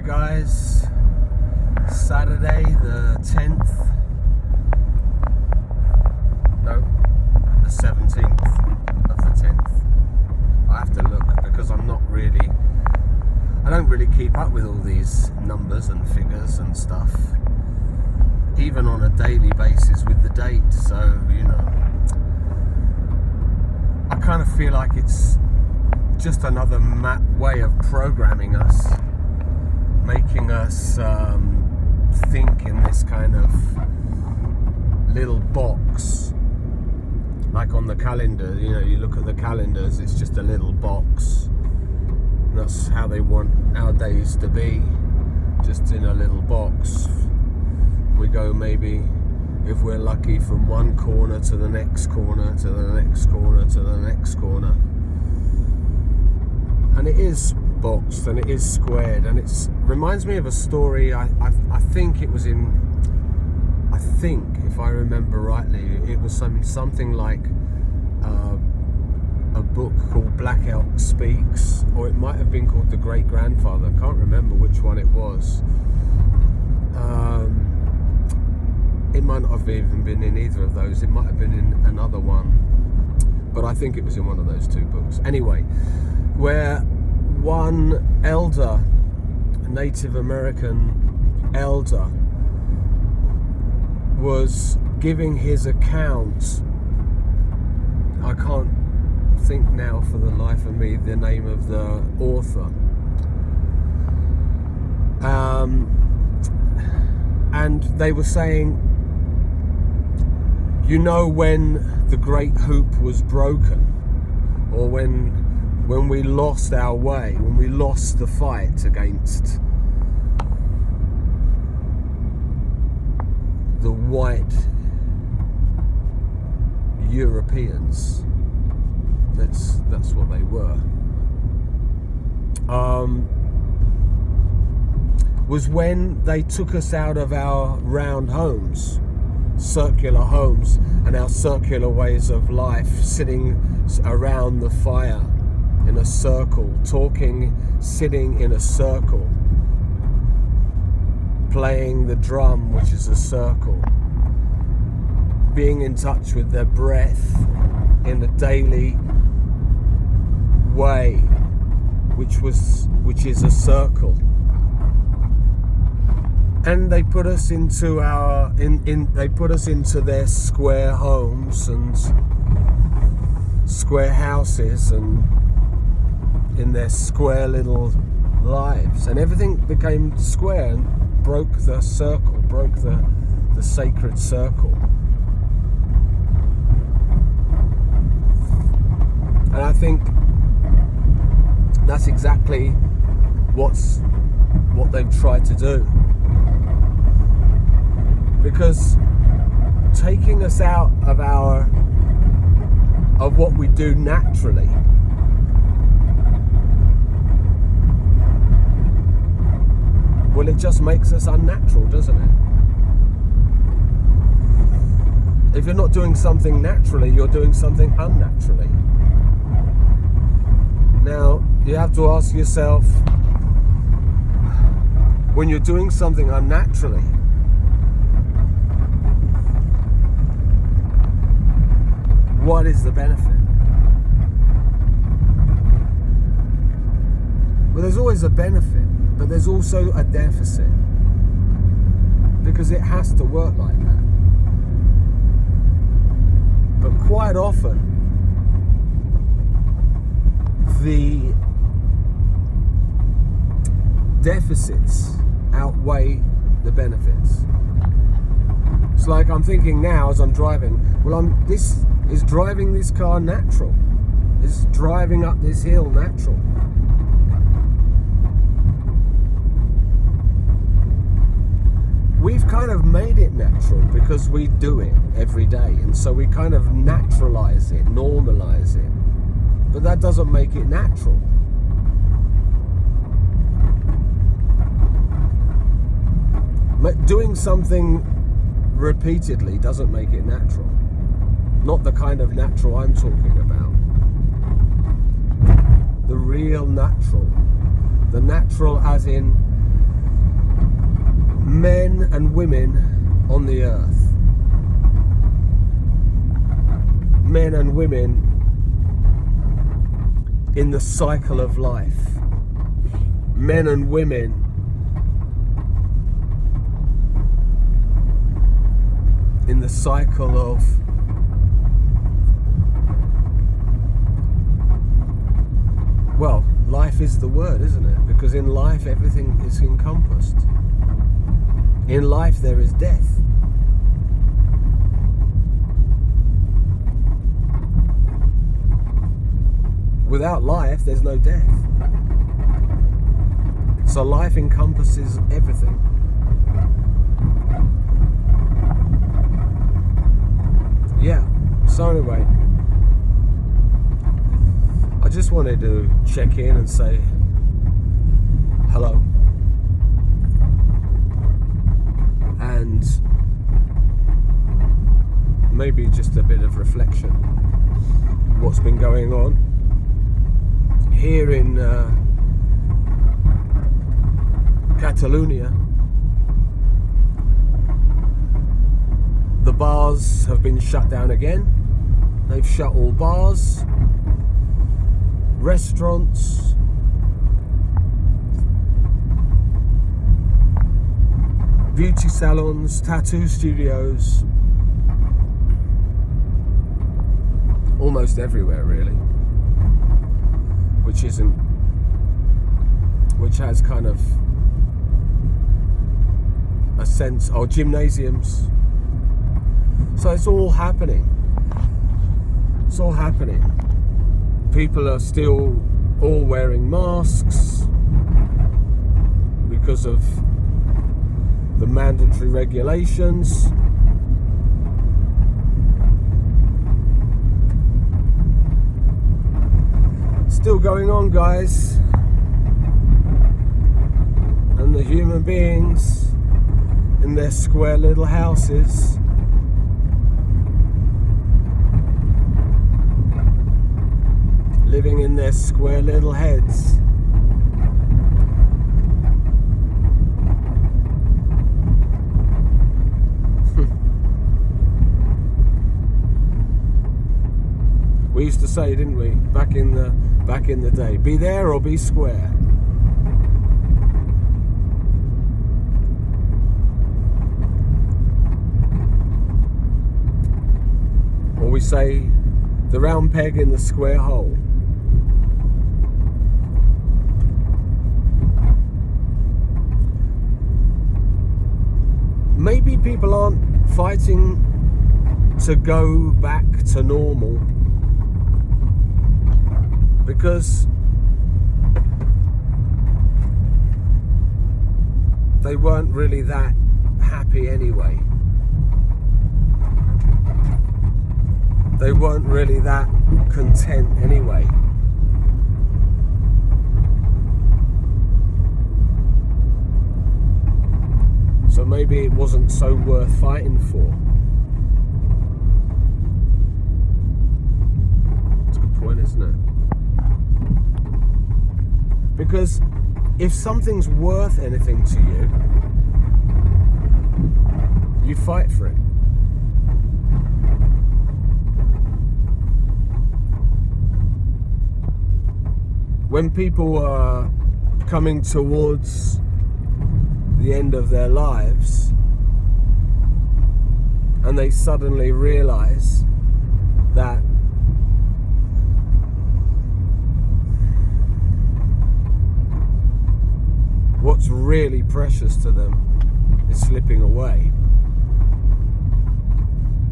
guys, Saturday the 10th, no, the 17th of the 10th. I have to look because I don't really keep up with all these numbers and figures and stuff, even on a daily basis with the date, so, you know, I kind of feel like it's just another way of programming us, making us think in this kind of little box. Like on the calendar, you know, you look at the calendars, it's just a little box. That's how they want our days to be, just in a little box. We go maybe, if we're lucky, from one corner to the next corner, to the next corner, to the next corner. And it is boxed and it is squared, and it reminds me of a story. I think it was in, I think if I remember rightly, it was something like a book called Black Elk Speaks, or it might have been called The Great Grandfather. I can't remember which one it was. It might not have even been in either of those. It might have been in another one, but I think it was in one of those two books. Anyway, where one elder, a Native American elder, was giving his account. I can't think now for the life of me the name of the author. And they were saying, you know, when the great hoop was broken, or when we lost our way, when we lost the fight against the white Europeans, that's what they were, was when they took us out of our round homes, circular homes, and our circular ways of life, sitting around the fire in a circle, talking, sitting in a circle, playing the drum, which is a circle, being in touch with their breath in a daily way, which is a circle. And they put us into they put us into their square homes and square houses and in their square little lives, and everything became square and broke the circle, broke the sacred circle. And I think that's exactly what they've tried to do. Because taking us out of what we do naturally, well, it just makes us unnatural, doesn't it? If you're not doing something naturally, you're doing something unnaturally. Now, you have to ask yourself, when you're doing something unnaturally, what is the benefit? Well, there's always a benefit, but there's also a deficit, because it has to work like that. But quite often, the deficits outweigh the benefits. It's like I'm thinking now as I'm driving, is driving this car natural? Is driving up this hill natural? We've kind of made it natural because we do it every day, and so we kind of naturalize it, normalize it. But that doesn't make it natural. Doing something repeatedly doesn't make it natural. Not the kind of natural I'm talking about. The real natural. The natural as in men and women on the earth. Men and women in the cycle of life. Men and women in the cycle of well, life is the word, isn't it? Because in life everything is encompassed. In life there is death. Without life there's no death. So life encompasses everything. Yeah, so anyway, I just wanted to check in and say hello. And maybe just a bit of reflection. What's been going on here in Catalonia. The bars have been shut down again. They've shut all bars, restaurants, beauty salons, tattoo studios, almost everywhere really, which has kind of a sense, or gymnasiums. So it's all happening. It's all happening. People are still all wearing masks because of the mandatory regulations. Still going on, guys. And the human beings in their square little houses living in their square little heads. We used to say, didn't we, back in the day, be there or be square. Or we say, the round peg in the square hole. Maybe people aren't fighting to go back to normal because they weren't really that happy anyway. They weren't really that content anyway. So maybe it wasn't so worth fighting for. That's a good point, isn't it? Because if something's worth anything to you, you fight for it. When people are coming towards the end of their lives and they suddenly realize that what's really precious to them is slipping away,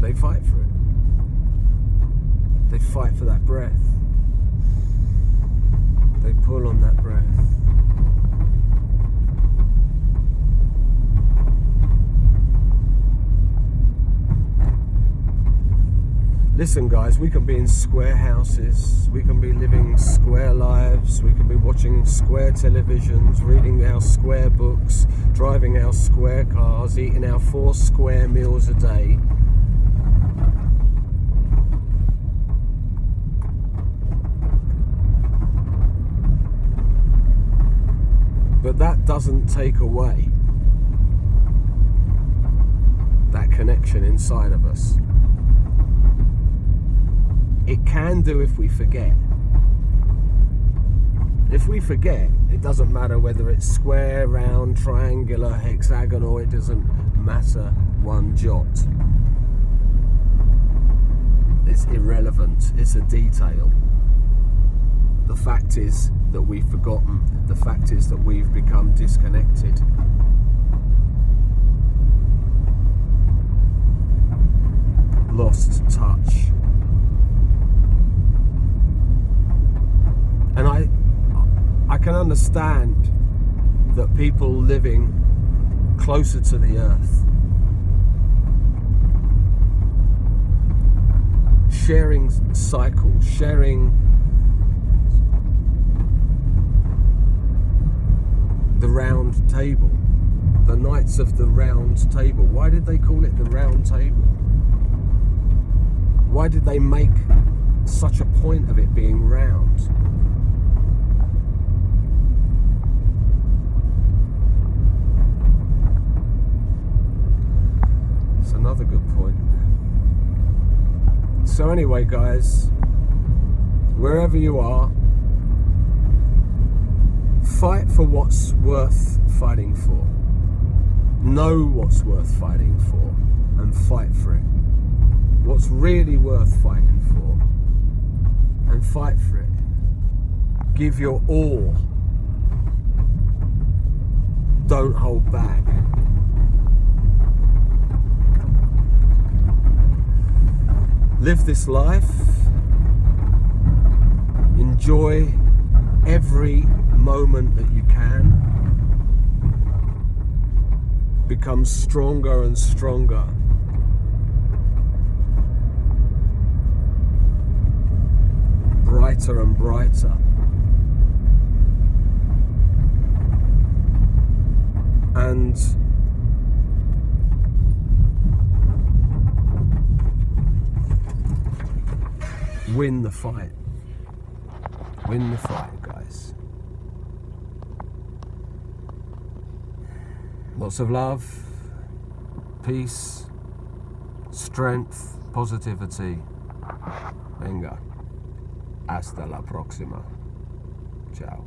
they fight for it. They fight for that breath. They pull on that breath. Listen, guys, we can be in square houses, we can be living square lives, we can be watching square televisions, reading our square books, driving our square cars, eating our 4 square meals a day. But that doesn't take away connection inside of us. It can do if we forget. If we forget, it doesn't matter whether it's square, round, triangular, hexagonal, it doesn't matter one jot. It's irrelevant, it's a detail. The fact is that we've forgotten. The fact is that we've become disconnected. Lost touch. And I can understand that people living closer to the earth, sharing cycles, sharing the round table, the Knights of the Round Table. Why did they call it the Round Table? Why did they make such a point of it being round? It's another good point. So anyway, guys, wherever you are, fight for what's worth fighting for. Know what's worth fighting for and fight for it. What's really worth fighting for and fight for it. Give your all. Don't hold back. Live this life. Enjoy every moment that you can. Become stronger and stronger. Brighter and brighter. And win the fight. Win the fight, guys. Lots of love, peace, strength, positivity. Venga. Hasta la próxima. Ciao.